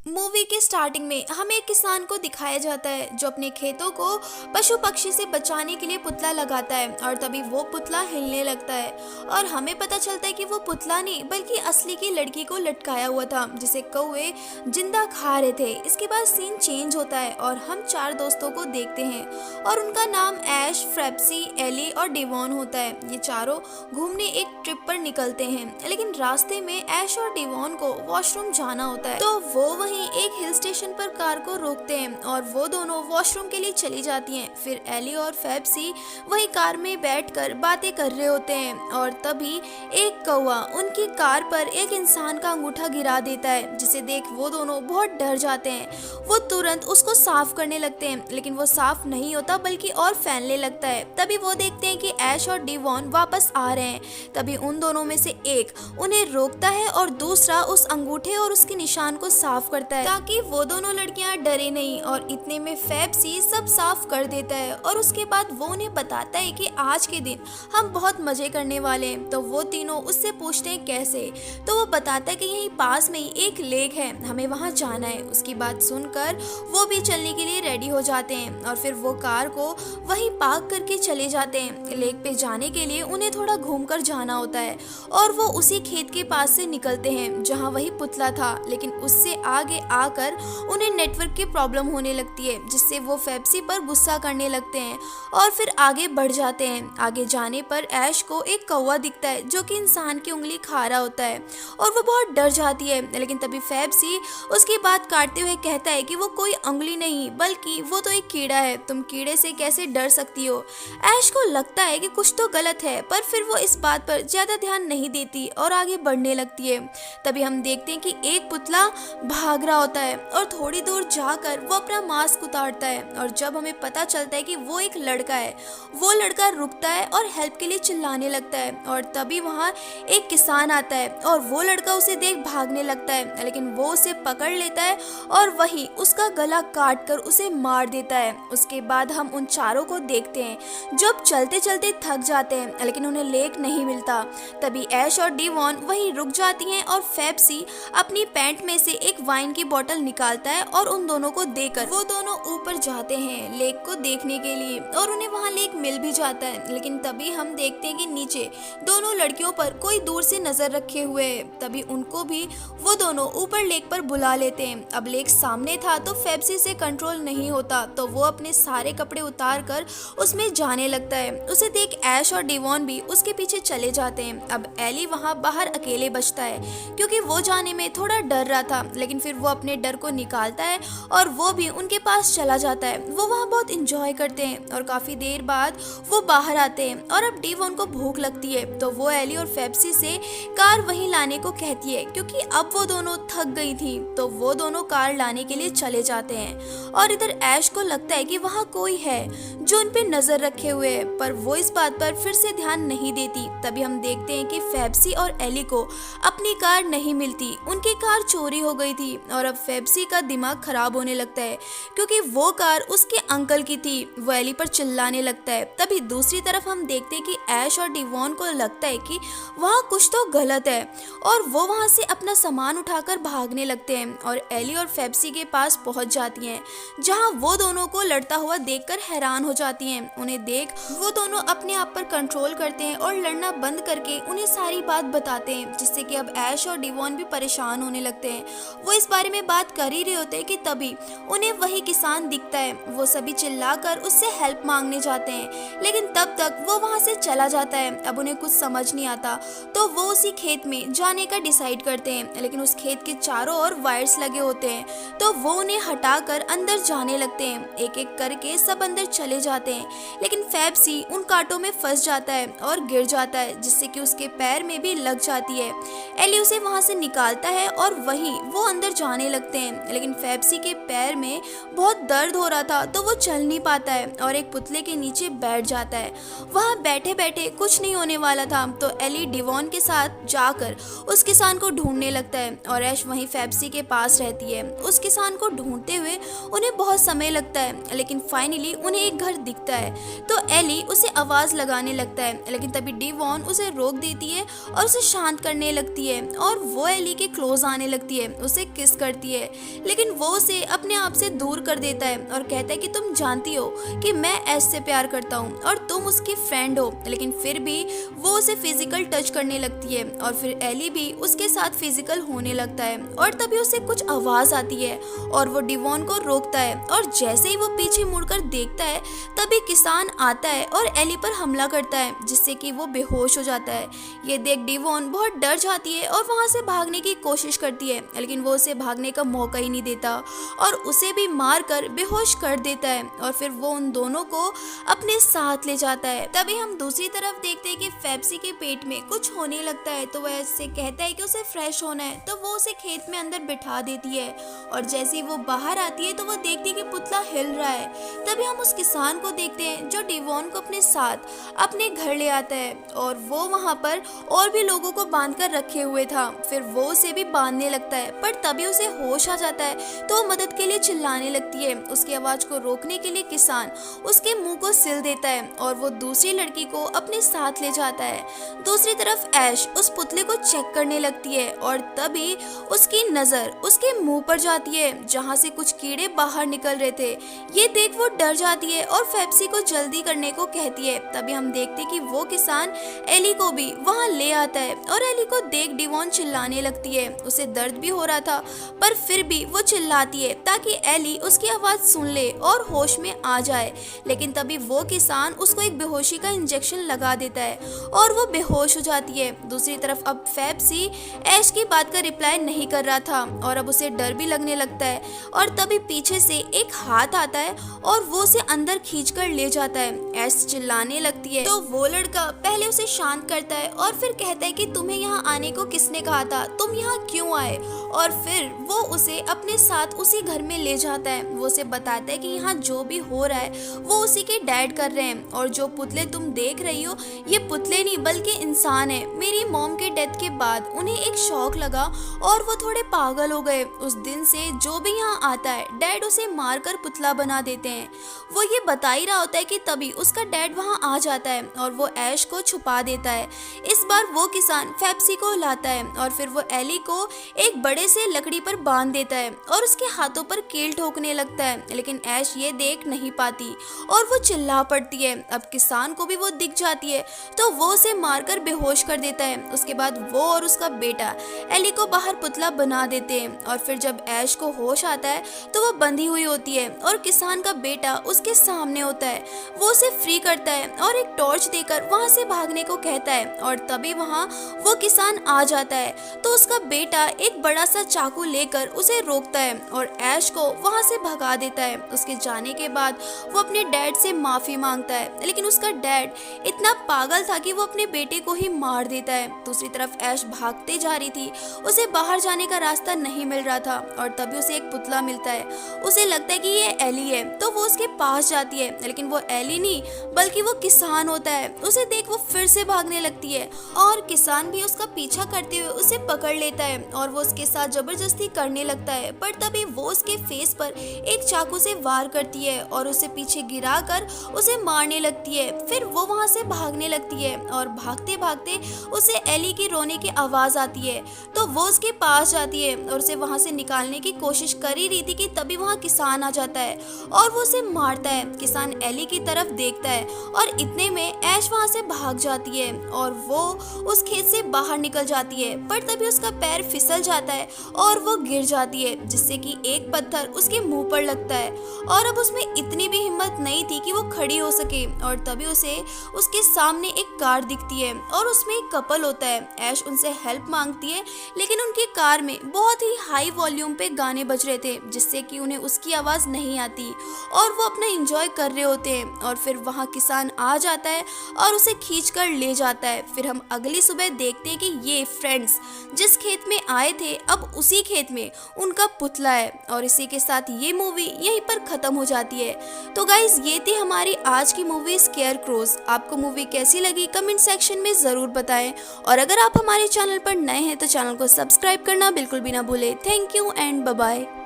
Movie के starting में हमें एक किसान को दिखाया जाता है जो अपने खेतों को पशु पक्षी से बचाने के लिए पुतला लगाता है और तभी वो पुतला हिलने लगता है और हमें पता चलता है कि वो पुतला नहीं बल्कि असली की लड़की को लटकाया हुआ था जिसे कौवे जिंदा खा रहे थे। इसके बाद सीन चेंज होता है और हम चार दोस्तों को देखते हैं और उनका नाम ऐश, फ्रेप्सी, एली और डिवॉन होता है। ये चारों घूमने एक ट्रिप पर निकलते हैं लेकिन रास्ते में ऐश और डिवॉन को वॉशरूम जाना होता है तो वो वहीं एक हिल स्टेशन पर कार को रोकते हैं और वो दोनों वॉशरूम के लिए चली जाती हैं। फिर एली और फेप्सी वही कार में बैठकर बातें कर रहे होते हैं और तभी एक कौवा उनकी कार पर एक इंसान का अंगूठा गिरा देता है जिसे देख वो दोनों बहुत डर जाते हैं। वो तुरंत उसको साफ करने लगते हैं लेकिन वो साफ नहीं होता बल्कि और फैलने लगता है। तभी वो देखते हैं कि ऐश और डिवॉन वापस आ रहे हैं। तभी उन दोनों में से एक उन्हें रोकता है और दूसरा उस अंगूठे और उसके निशान को साफ करता है ताकि वो दोनों लड़कियां डरे नहीं। और इतने में फेप्सी सब साफ कर देता है और उसके बाद वो उन्हें बताता है कि आज के दिन हम बहुत मजे करने वाले हैं। तो वो तीनों उससे पूछते हैं कैसे, तो वो बताता है कि यहीं पास में ही एक लेक है, हमें वहां जाना है। उसकी बात सुनकर वो भी चलने के लिए रेडी हो जाते हैं और फिर वो कार को वहीं पार्क करके चले जाते हैं। लेक पे जाने के लिए उन्हें थोड़ा घूमकर जाना होता है और वो उसी खेत के पास से निकलते हैं जहाँ वही पुतला था, लेकिन उससे आगे आकर उन्हें नेटवर्क की प्रॉब्लम होने लगती है जिससे वो फेप्सी पर गुस्सा करने लगते हैं और फिर आगे बढ़ जाते हैं। आगे जाने पर ऐश को एक कौवा दिखता है जो कि इंसान की उंगली खा रहा होता है और वो बहुत डर जाती है। लेकिन तभी फेप्सी उसकी बात काटते हुए कहता है कि वो कोई उंगली नहीं बल्कि वो तो एक कीड़ा है, तुम कीड़े से कैसे डर सकती हो। ऐश को लगता है कि कुछ तो गलत है पर फिर वो इस बात पर ज्यादा ध्यान नहीं देती और आगे बढ़ने लगती है। तभी हम देखते हैं कि एक पुतला भाग रहा होता है और थोड़ी दूर जाकर वो अपना मास्क उतारता है और जब हमें पता चलता है कि वो एक लड़का है, वो लड़का रुकता है और हेल्प के लिए चिल्लाने लगता है और तभी वहाँ एक किसान आता है और वो लड़का उसे देख भागने लगता है लेकिन वो उसे पकड़ लेता है और वहीं उसका गला काट कर उसे मार देता है। उसके बाद हम उन चारों को देखते हैं जो चलते चलते थक जाते हैं लेकिन उन्हें लेक नहीं मिलता। तभी ऐश और डिवॉन वहीं रुक जाती हैं और फेप्सी अपनी पैंट में से एक वाइन की बोतल निकालता है और उन दोनों को देकर वो दोनों ऊपर जाते हैं लेक को देखने के लिए और उन्हें वहाँ लेक मिल भी जाता है। लेकिन तभी हम देखते हैं कि नीचे दोनों लड़कियों पर कोई दूर से नजर रखे हुए है। तभी उनको भी वो दोनों ऊपर लेक पर बुला लेते हैं। अब लेक सामने था तो फेप्सी से कंट्रोल नहीं होता तो वो अपने सारे कपड़े उतार कर उसमें जाने लगता है। उसे देख ऐश और डिवॉन भी उसके पीछे चले जाते हैं। अब एली वहाँ बाहर अकेले बचता है क्योंकि वो जाने में थोड़ा डर रहा था, लेकिन फिर वो अपने डर को निकालता है और वो भी उनके पास चला जाता है। वो वहाँ बहुत इंजॉय करते हैं और काफी देर बाद वो बाहर आते हैं और अब डिवॉन को भूख लगती है तो वो एली और फेप्सी से कार वहीं लाने को कहती है क्योंकि अब वो दोनों थक गई थी। तो वो दोनों कार लाने के लिए चले जाते हैं और इधर ऐश को लगता है कि वहाँ कोई है जो उन पे नजर रखे हुए है पर वो इस बात पर फिर से ध्यान नहीं देती। तभी हम देखते हैं कि फेप्सी और एली को अपनी कार नहीं मिलती, उनकी कार चोरी हो गई थी और अब फेप्सी का दिमाग खराब होने लगता है क्योंकि वो कार उसके अंकल की थी। वो एली पर चिल्लाने लगता है। तभी दूसरी तरफ हम देखते हैं कि ऐश और डिवॉन को लगता है कि वहाँ कुछ तो गलत है और वो वहाँ से अपना सामान उठाकर भागने लगते हैं और एली और फेप्सी के पास पहुँच जाती हैं जहाँ वो दोनों को लड़ता हुआ देखकर हैरान हो जाती हैं। उन्हें देख वो दोनों अपने आप पर कंट्रोल करते हैं और लड़ना बंद करके उन्हें सारी बात बताते हैं जिससे कि अब ऐश और डिवॉन भी परेशान होने लगते हैं। वो इस बारे में बात कर ही रहे होते हैं कि तभी उन्हें वही किसान दिखता है। वो सभी चिल्लाकर उससे हेल्प मांगने जाते हैं लेकिन तब तक वो वहाँ से चला जाता है। अब उन्हें कुछ समझ नहीं आता तो वो उसी खेत में जाने का डिसाइड करते हैं लेकिन उस खेत के चारों ओर वायर्स लगे होते हैं तो वो उन्हें हटाकर अंदर जाने लगते हैं। एक एक करके सब अंदर चले जाते हैं लेकिन फेप्सी उन कांटों में फंस जाता है और गिर जाता है जिससे कि उसके पैर में भी लग जाती है। एली उसे वहां से निकालता है और वहीं वो अंदर जाने लगते हैं लेकिन फेप्सी के पैर में बहुत दर्द हो रहा था तो वो चल नहीं पाता है और एक पुतले के नीचे बैठ जाता है। वहां बैठे बैठे कुछ नहीं होने वाला था तो एली डिवॉन के साथ जाकर उस किसान को ढूंढने लगता है और ऐश वहीं फेप्सी के पास रहती है। उस किसान को ढूंढते हुए उन्हें बहुत समय लगता है लेकिन फाइनली उन्हें एक घर दिखता है तो एली उसे आवाज लगाने लगता है लेकिन तभी डिवॉन उसे रोक देती है और उसे शांत करने लगती है और वो एली के क्लोज आने लगती है, उसे किस कोशिश करती है, लेकिन वो उसे अपने आप से दूर कर देता है और कहता है कि तुम जानती हो कि मैं ऐश से प्यार करता हूँ और तुम उसकी फ्रेंड हो, लेकिन फिर भी वो उसे फिजिकल टच करने लगती है और फिर एली भी उसके साथ फिजिकल होने लगता है। और तभी उसे कुछ आवाज आती है और वो डिवॉन को रोकता है और जैसे ही वो पीछे मुड़कर देखता है तभी किसान आता है और एली पर हमला करता है, जिससे कि वो बेहोश हो जाता है। ये देख डिवॉन बहुत डर जाती है और वहां से भागने की कोशिश करती है, लेकिन वो उसे भागने का मौका ही नहीं देता और उसे भी मार कर बेहोश कर देता है और फिर वो उन दोनों को अपने साथ ले जाता है। तभी हम दूसरी तरफ देखते हैं कि फेप्सी के पेट में कुछ होने लगता है, तो वह इससे कहता है कि उसे फ्रेश होना है, तो वो उसे खेत में अंदर बिठा देती है और जैसे ही वो बाहर आती है तो वो देखती है कि पुतला हिल रहा है। तभी हम उस किसान को देखते हैं जो डिवॉन को अपने साथ अपने घर ले आता है और वो वहाँ पर और भी लोगों को बांध कर रखे हुए था। फिर वो उसे भी बांधने लगता है, पर तभी उसे होश आ जाता है तो वो मदद के लिए चिल्लाने लगती है। उसकी आवाज को रोकने के लिए किसान उसके मुंह को सिल देता है और वो दूसरी लड़की को अपने साथ ले जाता है। दूसरी तरफ ऐश उस पुतले को चेक करने लगती है और तभी उसकी नजर उसके मुंह पर जाती है जहाँ से कुछ कीड़े बाहर निकल रहे थे। ये देख वो डर जाती है और फेप्सी को जल्दी करने को कहती है। तभी हम देखते कि वो किसान एली को भी वहाँ ले आता है और एली को देख डिवॉन चिल्लाने लगती है। उसे दर्द भी हो रहा था पर फिर भी वो चिल्लाती है ताकि एली उसकी आवाज सुन ले और होश में आ जाए, लेकिन तभी वो किसान उसको एक बेहोशी का इंजेक्शन लगा देता है और वो बेहोश हो जाती है। दूसरी तरफ अब फेप्सी ऐश की बात का रिप्लाई नहीं कर रहा था और अब उसे डर भी लगने लगता है और तभी पीछे से एक हाथ आता है और वो उसे अंदर खींचकर ले जाता है। ऐश चिल्लाने लगती है तो वो लड़का पहले उसे शांत करता है और फिर कहता है कि तुम्हें यहाँ आने को किसने कहा था, तुम यहाँ क्यों आए, और फिर वो उसे अपने साथ उसी घर में ले जाता है। वो उसे बताता है कि यहाँ जो भी हो रहा है वो उसी के डैड कर रहे हैं और जो पुतले तुम देख रही हो ये पुतले नहीं बल्कि इंसान है। मेरी मॉम के डेथ के बाद उन्हें एक शौक लगा और वो थोड़े पागल हो गए। उस दिन से जो भी यहाँ आता है डैड उसे मारकर पुतला बना देते हैं। वो ये बता ही रहा होता है कि तभी उसका डैड वहाँ आ जाता है और वो ऐश को छुपा देता है। इस बार वो किसान फेप्सी को लाता है और फिर वो एली को एक बड़े से लकड़ी पर बांध देता है और उसके हाथों पर कील ठोकने लगता है, लेकिन ऐश ये देख नहीं पाती और वो चिल्ला पड़ती है। अब किसान को भी वो दिख जाती है तो वो उसे मारकर बेहोश कर देता है। उसके बाद वो और उसका बेटा एली को बाहर पुतला बना देते हैं और फिर जब ऐश को होश आता है तो वो बंधी हुई होती है और किसान का बेटा उसके सामने होता है। वो उसे फ्री करता है और एक टॉर्च देकर वहां से भागने को कहता है और तभी वहां वो किसान आ जाता है तो उसका बेटा एक बड़ा सा चाकू लेकर उसे रोकता है और ऐश को वहां से भगा देता है। उसके जाने के बाद वो अपने डैड से माफी मांगता है, लेकिन उसका डैड इतना पागल था कि वो अपने बेटे को ही मार देता है। दूसरी तरफ ऐश भागते जा रही थी, उसे बाहर जाने का रास्ता नहीं मिल रहा था और तभी उसे एक पुतला मिलता है। उसे लगता है कि ये एली है तो वो उसके पास जाती है, लेकिन वो एली नहीं बल्कि वो किसान होता है। उसे देख वो फिर से भागने लगती है और किसान भी उसका पीछा करते हुए उसे पकड़ लेता है और वो उसके साथ जबरदस्ती करने लगता है, पर तभी वो उसके फेस पर एक चाकू से वार करती है और उसे पीछे गिराकर उसे मारने लगती है। फिर वो वहां से भागने लगती है और भागते भागते उसे एली की रोने की आवाज आती है तो वो उसके पास जाती है और उसे वहां से निकालने की कोशिश कर ही रही थी कि तभी वहां किसान आ जाता है और वो उसे मारता है। किसान एली की तरफ देखता है और इतने में ऐश वहां से भाग जाती है और वो उस खेत से बाहर निकल जाती है, पर तभी उसका पैर फिसल जाता है और वो गिर जाती है जिससे कि एक पत्थर उसके मुंह पर लगता है और अब उसमें इतनी भी हिम्मत नहीं थी कि वो खड़ी हो सके और तभी उसे उसके सामने एक कार दिखती है और उसमें एक कपल होता है। ऐश उनसे हेल्प मांगती है, लेकिन उनकी कार में बहुत ही हाई वॉल्यूम पे गाने बज रहे थे जिससे कि उन्हें उसकी आवाज नहीं आती और वो अपना एंजॉय कर रहे होते हैं और फिर वहाँ किसान आ जाता है और उसे खींच कर ले जाता है। फिर हम अगली सुबह देखते हैं कि ये फ्रेंड्स जिस खेत में आए थे अब उसी खेत में उनका पुतला है और इसी के साथ ये मूवी यहीं पर खत्म हो जाती है। तो गाइज ये थी हमारी आज की मूवी स्केयरक्रोज। आपको मूवी कैसी लगी कमेंट सेक्शन में जरूर बताएं और अगर आप हमारे चैनल पर नए हैं तो चैनल को सब्सक्राइब करना बिल्कुल भी ना भूलें। Thank you and bye bye.